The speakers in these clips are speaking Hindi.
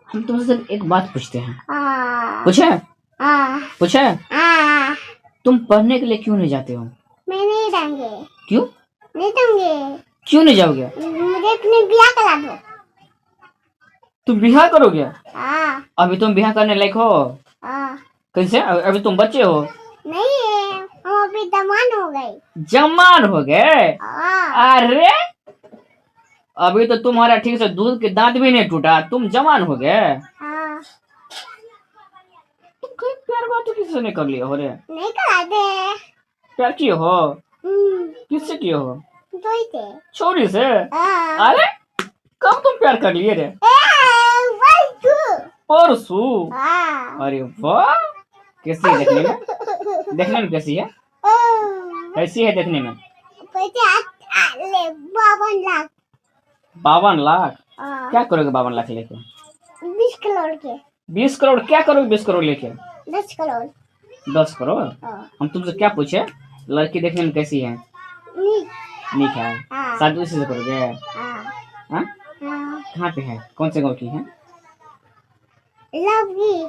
हम तुमसे सिर्फ एक बात पूछते हैं। आ, पूछे? आ, पूछे? आ, तुम पढ़ने के लिए क्यों नहीं जाते हो? मैं नहीं जाऊंगी। क्यों? नहीं जाऊंगी। क्यों नहीं जाओगे? मुझे अपने ब्याह करा दो। तुम बिहार करोगे? हाँ अभी तुम बिहार करने लायक हो? हाँ। कैसे? अभी तुम बच्चे हो। नहीं, हम अभी जवान हो गए। जवान हो गए? हाँ अरे अभी तो तुम्हारा ठीक से दूध के दांत भी नहीं टूटा, तुम जवान हो गए। हाँ। तुम कहीं प्यार बात तो किससे नहीं कर लिया हो रे? नहीं करा दे। प्यार किए हो? हम्म, किससे किए हो? तो ही थे। छोरी से? हाँ। अरे कब तुम प्यार कर लिए रे? वही तू। परसों? हाँ। अरे वाह, कैसी है देखने में? देखने में कैसी है? कैसी है देखने में? पैसे ले 52 लाख। 52 लाख? हाँ, क्या करोगे 52 लाख लेके? 20 करोड़ के। 20 करोड़? क्या करोगे 20 करोड़ लेके? 10 करोड़। 10 करोड़? हाँ। हम तुमसे क्या पूछे? लड़की देखने में कैसी है? नीक। नीक है? हाँ। शादी उसी से करोगे? हाँ हाँ? हाँ। कहाँ पे है? कौन से गांव की है? लवली।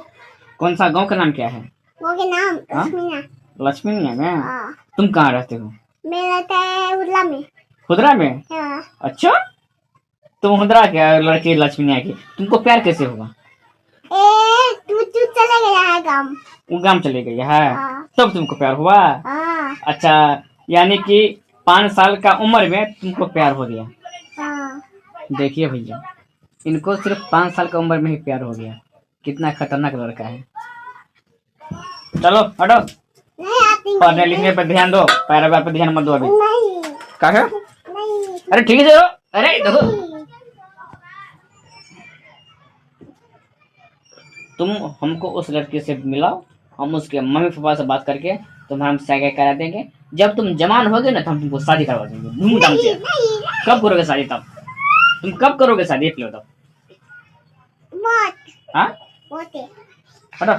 कौन सा गांव का नाम क्या है? वो के नाम हाँ? लक्ष्मीना। लक्ष्मी में? हाँ। तुम कहाँ रहते हो? मैं रहता है उर्ला में। खुदरा में? हाँ। अच्छा, तुम खुदरा क्या लड़की लक्ष्मी की, तुमको प्यार कैसे होगा? तू चले गया है काम। वो गांव चले गई है? हाँ। तब तुमको प्यार हुआ? हाँ अच्छा, यानी कि 5 साल का उम्र में तुमको प्यार हो गया। हाँ। देखिए भैया, इनको सिर्फ 5 साल का उम्र में ही प्यार हो गया। कितना खतरनाक लड़का है। चलो हटो, नहीं आती। पढ़ने लिखने पर ध्यान दो, पैराग्राफ पर ध्यान मत दो अभी। नहीं क्या है? नहीं। अरे ठीक है चलो। अरे देखो, तुम हमको उस लड़के से मिलाओ, हम उसके मम्मी पापा से बात करके तुम्हारा शादी करा देंगे। जब तुम जवान होगे ना तो हम तुमको शादी करवा देंगे धूमधाम से। कब करोगे शादी? तब तुम कब करोगे शादी? तब बहुत हाँ बहुत है। हटो।